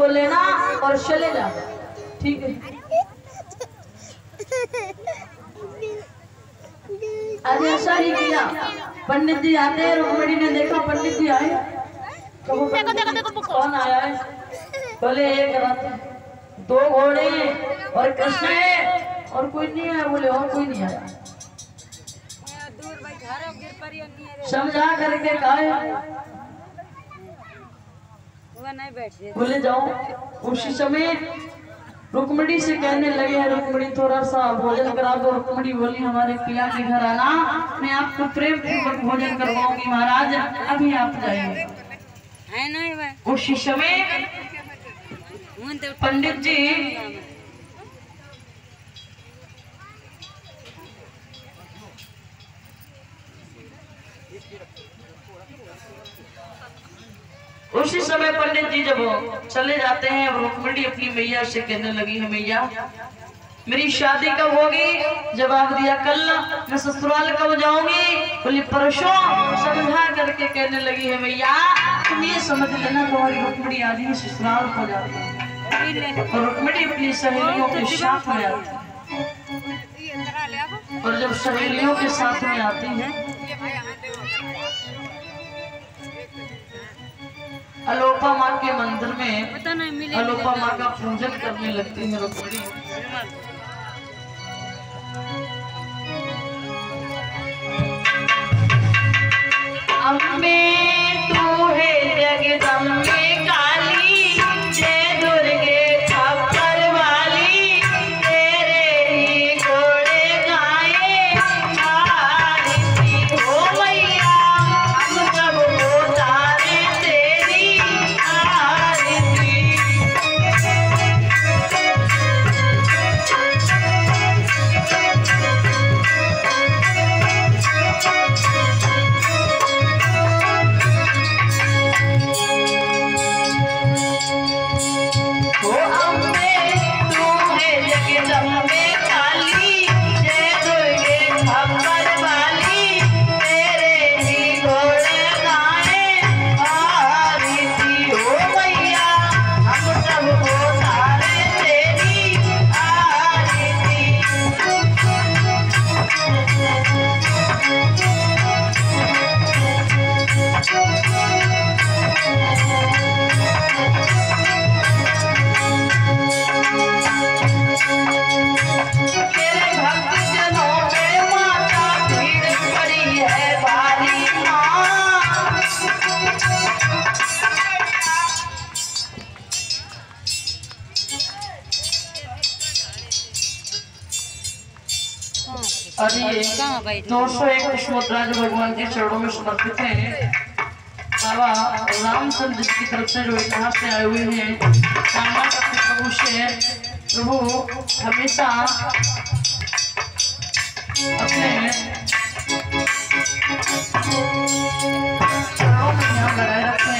को लेना और चले जाना, ठीक है? आज ऐसा ही किया। पंडित जी आते हैं, रुक्मिणी ने देखा पंडित जी आए, कौन आया है? बोले एक रथ, 2 घोड़े और कृष्ण है, और कोई नहीं है। बोले और कोई नहीं आया। समझा करके कहा, बोले जाओ। उसी समय रुक्मिणी से कहने लगे, रुक्मिणी थोड़ा सा भोजन करा दो। रुक्मिणी बोली हमारे पिया के घर आना, मैं आपको प्रेम पूर्वक भोजन करवाऊंगी महाराज, अभी आप जाइए। उसी समय पंडित जी जब चले जाते हैं, रुक्मिणी अपनी मैया से कहने लगी है, मैया मेरी शादी कब होगी? जवाब दिया कल। मैं ससुराल कब जाऊंगी? बोली परसों। समझा करके कहने लगी है, मैया तुम ये समझ लेना तुम्हारी रुक्मिणी आदि ससुराल हो जाती है, और रुक्मिणी अपनी सहेलियों के साथ में आती है। और जब सहेलियों के साथ में आती है, अलोपा माँ के मंदिर में अलोपा माँ का पूजन करने लगती है रुक्मिणी। अम्बे तू है जगदम्बे काली, जय दुर्गे खप्पर वाली, तेरे ही घोड़े गाए आरती हो मैया, हम सब उतारे तेरी आरती। अरे 201 मुद्रा जो भगवान के चरणों में समर्पित है। बाबा रामचंद्र की तरफ से जो यहाँ से आए हुए हैं, कामना करते प्रभु से, प्रभु हमेशा अपने चरणों में यहाँ बनाए रखते हैं।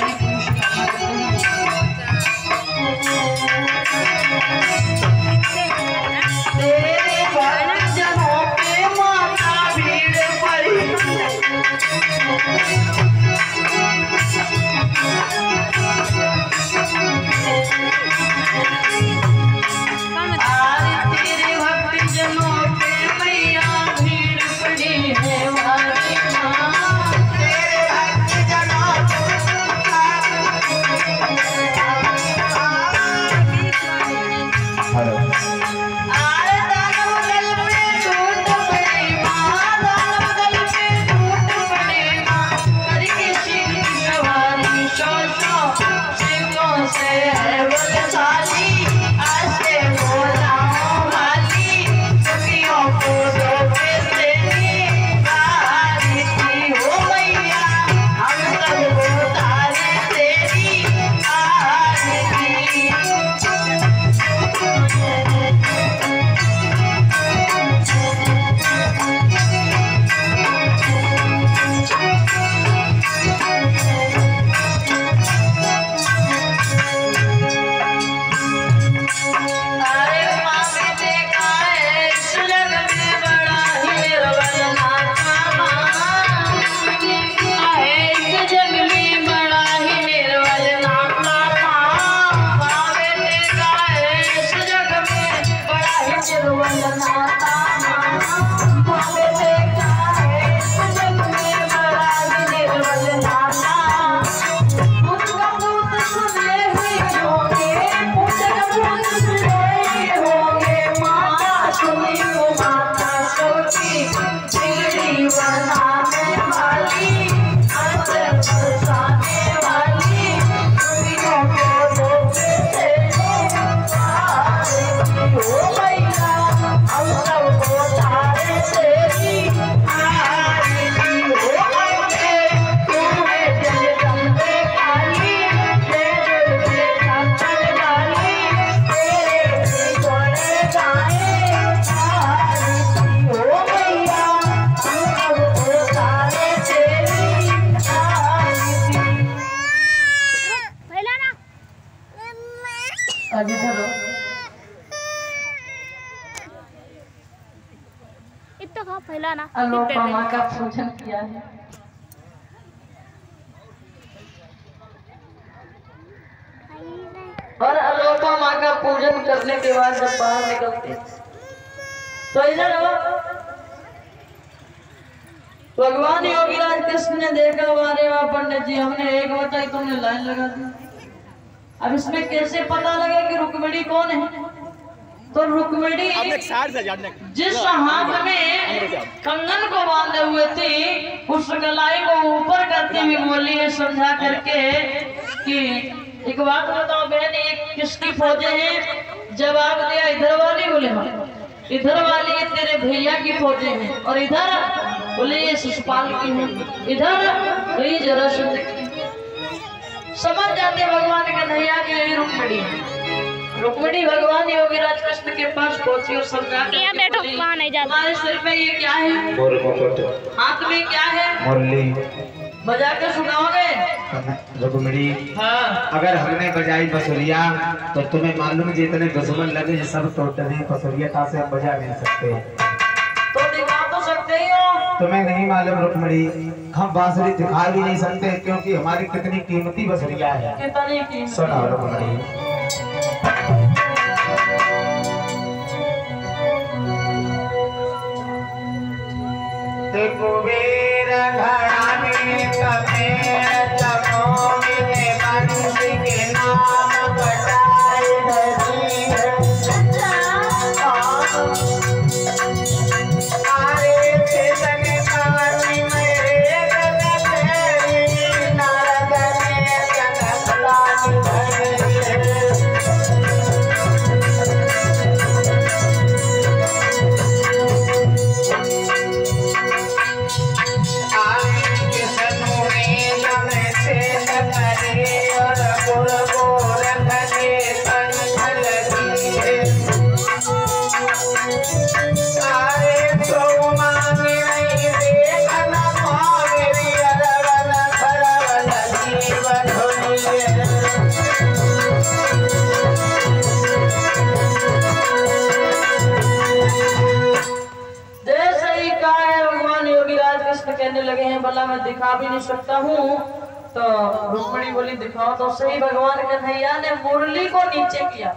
अभी धरो इतना खाओ फैलाना। अनुपमा का पूजन किया है। और अनुपमा का पूजन करने के बाद जब बाहर निकलते तो इधर भगवान योगीराज कृष्ण ने देखा, अरे वाह पंडित जी, हमने एक बताई तुमने लाइन लगा दी। अब इसमें कैसे पता लगे कि रुक्मिणी कौन है? तो रुक्मिणी जिस हाथ में कंगन को बांधे हुए थी, उस कलाई को ऊपर करते हुए बोली है समझा करके कि एक बात बताओ बहन, ये किसकी फौजें हैं? जवाब दिया इधर वाली। बोले हाँ। इधर वाली ये तेरे भैया की फौजें हैं, और इधर बोले ये शिशुपाल की है, इधर तो ये जरासंध की। समझ जाते भगवान का नैया कि यही रुक्मिणी है। रुक्मिणी भगवान योगीराज कृष्ण के पास पहुंची और समझा तुम्हारे सिर पे ये क्या है? हाथ में क्या है? मुरली। बजा के सुनाओगे? रुक्मिणी, हाँ। अगर हमने बजाई बसुरिया तो तुम्हें मालूम जितने दुश्मन लगे सब टोटली बसुरिया से हम बजा नहीं सकते। तो दिखा तो सकते ही हो। तुम्हें नहीं मालूम रुक्मिणी, हम बांसुरी दिखा भी नहीं सकते क्योंकि हमारी कितनी कीमती बसुरिया है। कितनी कीमती? सुनो रुक्मिणी। कुबेर घराने कमेर जमोगे में बंसी के नाम बटाए धरी है। आरे से तने पानी मेरे गगन तेरी नारद ने जगत लानी धरी है। कहने लगे हैं भला मैं दिखा भी नहीं सकता हूँ। तो रुक्मिणी बोली दिखाओ तो सही। भगवान कन्हैया ने मुरली को नीचे किया,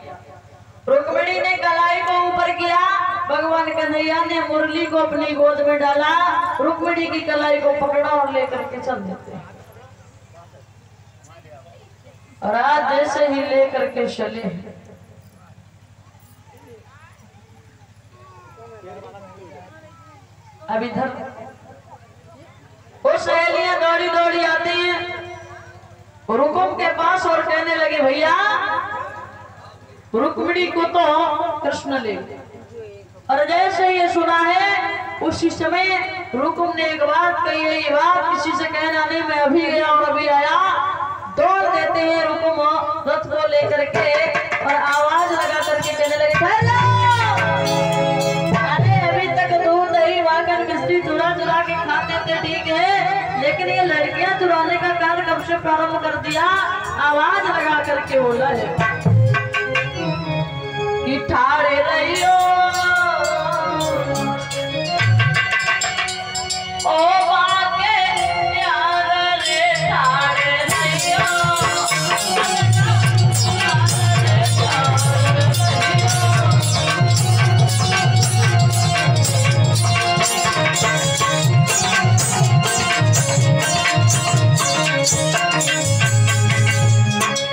रुक्मिणी ने कलाई को ऊपर किया, भगवान कन्हैया ने मुरली को अपनी गोद में डाला, रुक्मिणी की कलाई को पकड़ा और लेकर के चल देते। और आज जैसे ही लेकर के चले, अब इधर वो सहेलियां दौड़ी दौड़ी आती हैं रुकुम के पास और कहने लगे भैया रुक्मिणी को तो कृष्ण ले। और जैसे ये सुना है उसी समय रुकुम ने एक बात कही है, ये बात किसी से कहना नहीं, मैं अभी गया और अभी आया। दौड़ देते हैं रुकुम रथ को लेकर के और आवाज लगा करके कहने लगे अरे अभी तक दूध दही वाकन मिस्त्री चुरा चुरा के खाते थे ठीक है, लेकिन ये लड़कियां चुराने का कार्य कब से प्रारंभ कर दिया? आवाज लगा करके बोला है कि ठाड़े रहियो ओ बाके यार रे ठाड़े रहियो।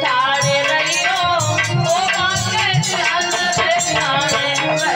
ठाड़े रहियो ओ बाके यार रे ठाड़े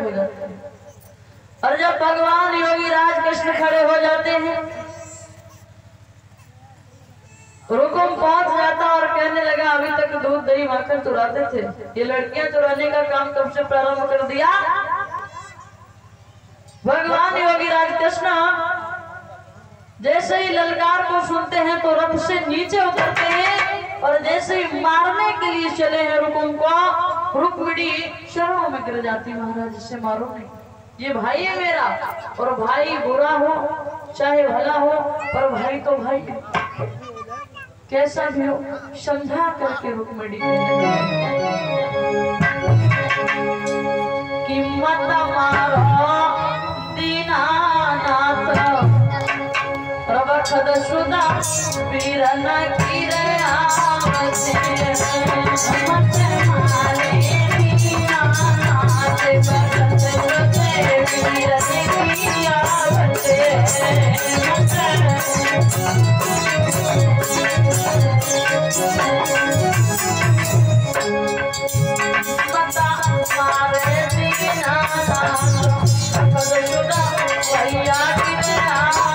हो जाते हैं। और जब भगवान योगी राज कृष्ण खड़े हो जाते हैं, रुकुम पहुंच जाता और कहने लगा अभी तक दूध दही माखन चुराते थे, ये लड़कियां चुराने का काम कब से प्रारंभ कर दिया? भगवान योगी राज कृष्ण जैसे ही ललकार को सुनते हैं तो रथ से नीचे उतरते हैं और जैसे ही मारने के लिए चले हैं रुकुम को, रुक्मिणी शरणों में गिर जाती, महाराज इससे मारो नहीं, ये भाई है मेरा, और भाई बुरा हो चाहे भला हो पर भाई तो भाई कैसा भी हो, समझा करके रुक्मिणी कि मत मारो दीनानाथ प्रभखद सुधा पीरन गिरे आवते, मत मारे दीनानाथ प्रभखद सुधा पीरन गिरे आवते, मत मारे दीनानाथ प्रभखद सुधा भैया गिरे आवते,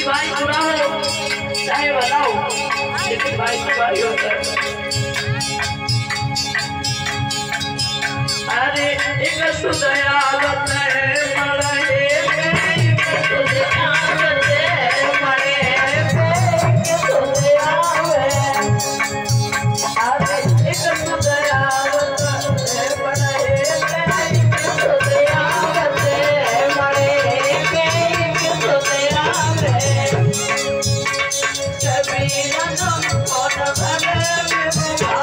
भाई बुरा हो चाहे भला हो, लेकिन भाई तो भाई होता है। अरे एक सुदयावत है मरे एक सुदयावत है मरे एक सुदयावे, अरे एक सुदयावत है मरे एक सुदयावत है मरे एक सुदयावे, कबीर न कोन भले विभा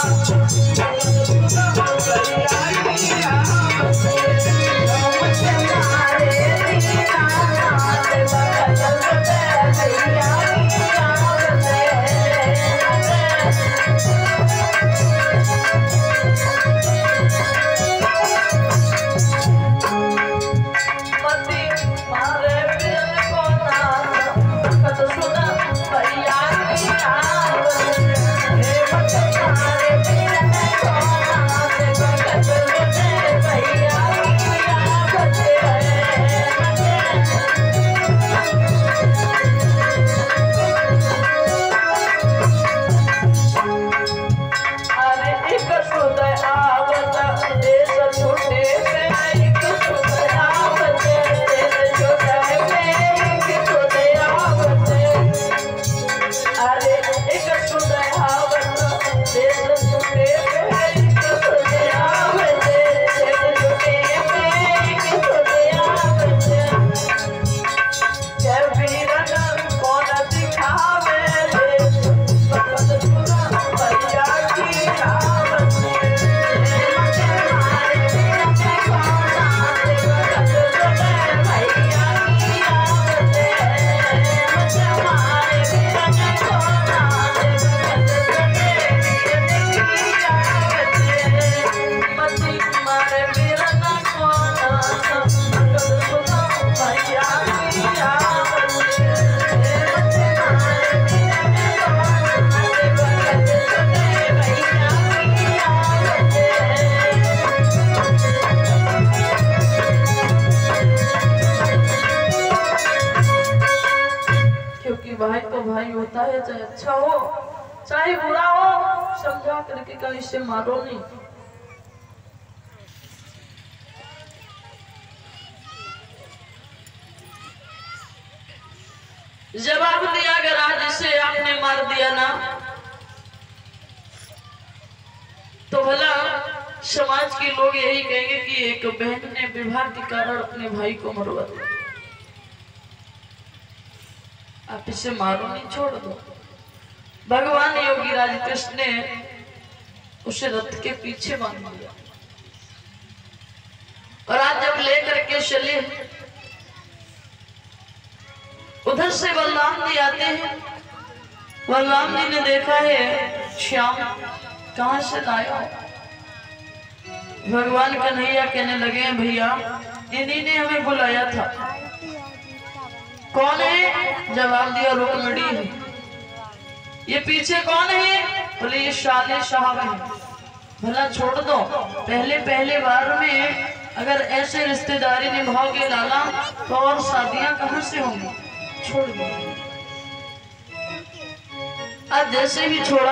होता है, चाहे अच्छा हो चाहे बुरा हो, समझा करके कहीं इसे मारो नहीं। जवाब दिया अगर आज इसे आपने मार दिया ना तो भला समाज के लोग यही कहेंगे कि एक बहन ने विवाह के कारण अपने भाई को मरवा दिया। आप इसे मारो नहीं, छोड़ दो। भगवान योगी राज कृष्ण ने उसे रथ के पीछे बांध दिया और आज जब लेकर के चले उधर से बलराम जी आते हैं। बलराम जी ने देखा है श्याम कहां से लाया। भगवान कन्हैया कहने लगे भैया इन्हीं ने हमें बुलाया था। कौन है? जवाब दिया रुक्मिणी है। ये पीछे कौन है? बोले ये शाले साहब है। भला छोड़ दो, पहले पहले बार में अगर ऐसे रिश्तेदारी निभाओगे लाला तो और शादियां कहां से होंगी। छोड़ दो। आज जैसे ही छोड़ा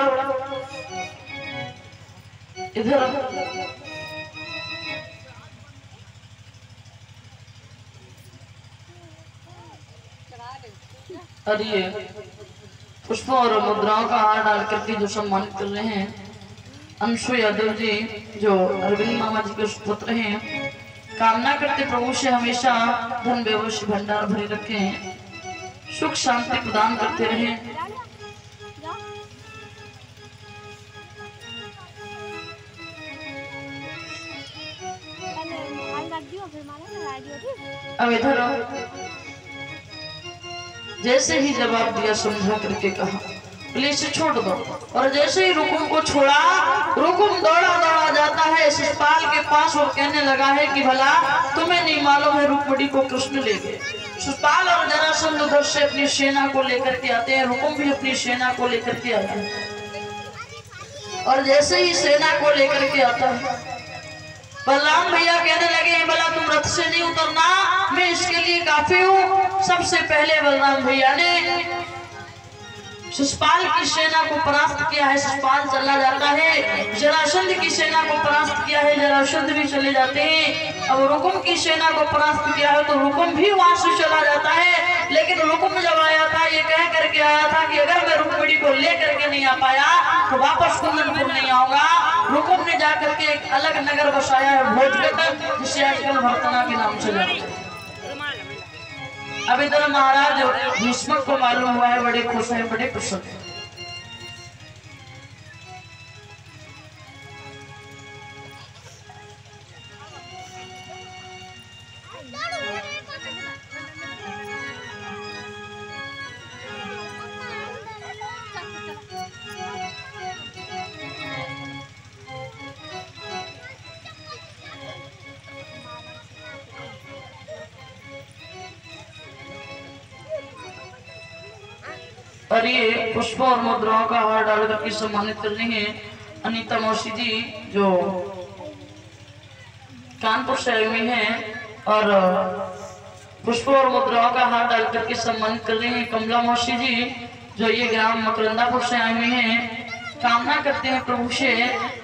इधर और ये पुष्पों और मुद्राओं का हार डाल करके जो सम्मानित कर रहे हैं अंशु यादव जी जो अरविंद मामा जी के पुत्र हैं, कामना करते प्रभु से हमेशा धन वैभव भंडार भरे रखें, सुख शांति प्रदान करते रहें। अब इधर जैसे ही जवाब दिया समझा करके कहा प्लीज से छोड़ दो। और जैसे ही रुकुम को छोड़ा रुकुम दौड़ा दौड़ा जाता है शिशुपाल के पास और कहने लगा है कि भला तुम्हें नहीं मालूम है रुक्मिणी को कृष्ण ले गए। शिशुपाल और जरासंध उधर से अपनी सेना को लेकर के आते हैं, रुकुम भी अपनी सेना को लेकर के आता है। और जैसे ही सेना को लेकर के आता है बलराम भैया कहने लगे भला तुम रथ से नहीं उतरना, मैं इसके लिए काफी हूँ। सबसे पहले बलराम भैया ने शिशुपाल की सेना को परास्त किया है, शिशुपाल चला जाता है। जरासंध की सेना को परास्त किया है, जरासंध भी चले जाते हैं। अब रुकुम की सेना को परास्त किया है तो रुकुम भी वहां से चला जाता है। लेकिन रुकुम जब आया था ये कह करके आया था कि अगर मैं रुक्मिणी को लेकर के नहीं आ पाया तो वापस कुंदनपुर नहीं आऊंगा। रुकुम ने जाकर के एक अलग नगर बसाया है भोजगढ़, जिसे आजकल भरतना के नाम से जानते हैं। अब इधर महाराज भीष्मक को मालूम हुआ है, बड़े खुश हैं, बड़े प्रसन्न हैं। और ये पुष्पों और मुद्राओं का हार डाल करके सम्मानित कर रही हैं अनीता मौसी जी जो कानपुर से आई हुई हैं। और पुष्पों और मुद्राओं का हार डाल करके सम्मानित कर रही हैं कमला मौसी जी जो ये ग्राम मकरंदापुर से आई हुई हैं। कामना करते हैं प्रभु से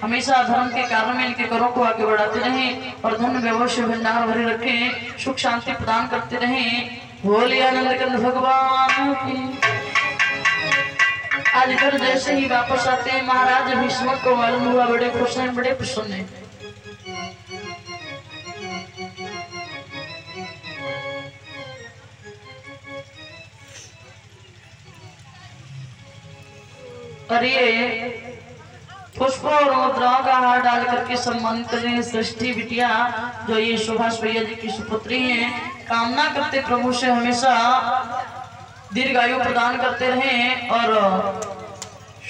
हमेशा धर्म के कार्य में इनके करों को आगे बढ़ाते रहें और धन वैभव से भंडार भरे रखें, सुख शांति प्रदान करते रहें। बोले आनंद कंद भगवान की। आज इधर जैसे ही वापस आते हैं महाराज भीष्मक को मालूम हुआ, बड़े खुश हैं, बड़े प्रसन्न हैं। और ये पुष्पों और मुद्राओं का हार डाल करके सम्मानित कर रहे हैं सृष्टि बिटिया जो ये सुभाष भैया जी की सुपुत्री हैं। कामना करते प्रभु से हमेशा दीर्घायु प्रदान करते रहें और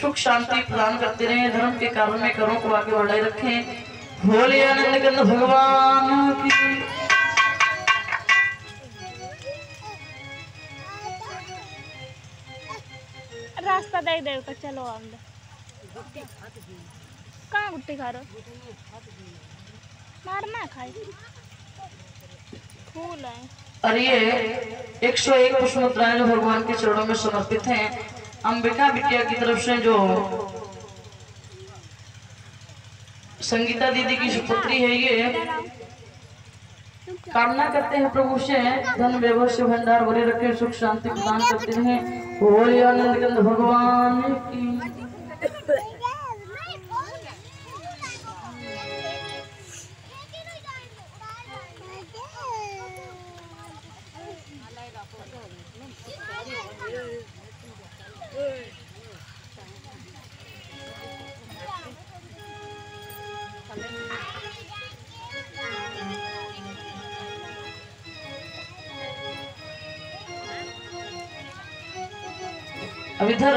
सुख शांति प्रदान करते रहें, धर्म के कार्य में करों को आगे बढ़ाए रखें। भोले आनंद कंद भगवान की। रास्ता दे दे कर चलो अंदर। कहाँ गुट्टी खा रहे मारना खाई फूल है। और ये 101 पुष्प मुद्राएं जो भगवान के चरणों में समर्पित हैं अंबिका बिटिया की तरफ से जो संगीता दीदी की सुपुत्री है, ये कामना करते हैं प्रभु से धन वैभव से भंडार भरे रखे, सुख शांति प्रदान करते हैं। बोले आनंद कंद भगवान की। अब इधर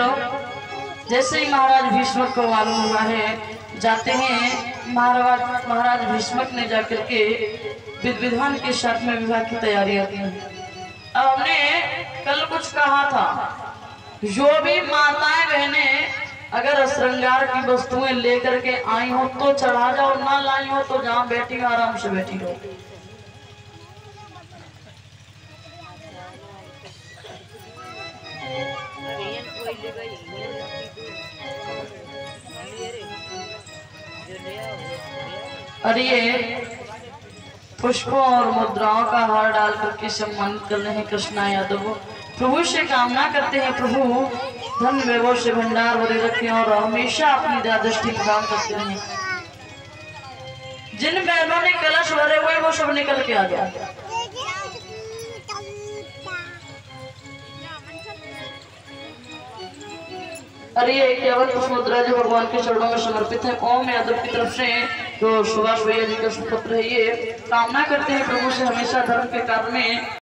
जैसे ही महाराज भीष्मक को मालूम हुआ है, जाते हैं महाराज भीष्मक ने जाकर के विधि विधान के साथ में विवाह की तैयारियां की। अब हमने कल कुछ कहा था, जो भी माताएं बहनें अगर श्रृंगार की वस्तुएं लेकर के आई हो तो चढ़ा जाओ, ना लाई हो तो जहां बैठी हो आराम से बैठी रहो। और ये पुष्पों और मुद्राओं का हार डाल करके सम्मानित कर रहे हैं कृष्णा यादव। प्रभु से कामना करते हैं प्रभु धन वैभव से भंडार भरे रखें और हमेशा अपनी दृष्टि प्रदान करते रहें। जिन बहनों ने कलश भरे हुए वो सब निकल के आ जाए। और ये 51 पुष्प मुद्रा जो भगवान के चरणों में समर्पित है। ओम यादव की तरफ से जो सुभाष भैया जी का सुपुत्र है, ये कामना करते हैं प्रभु से हमेशा धर्म के कार्य में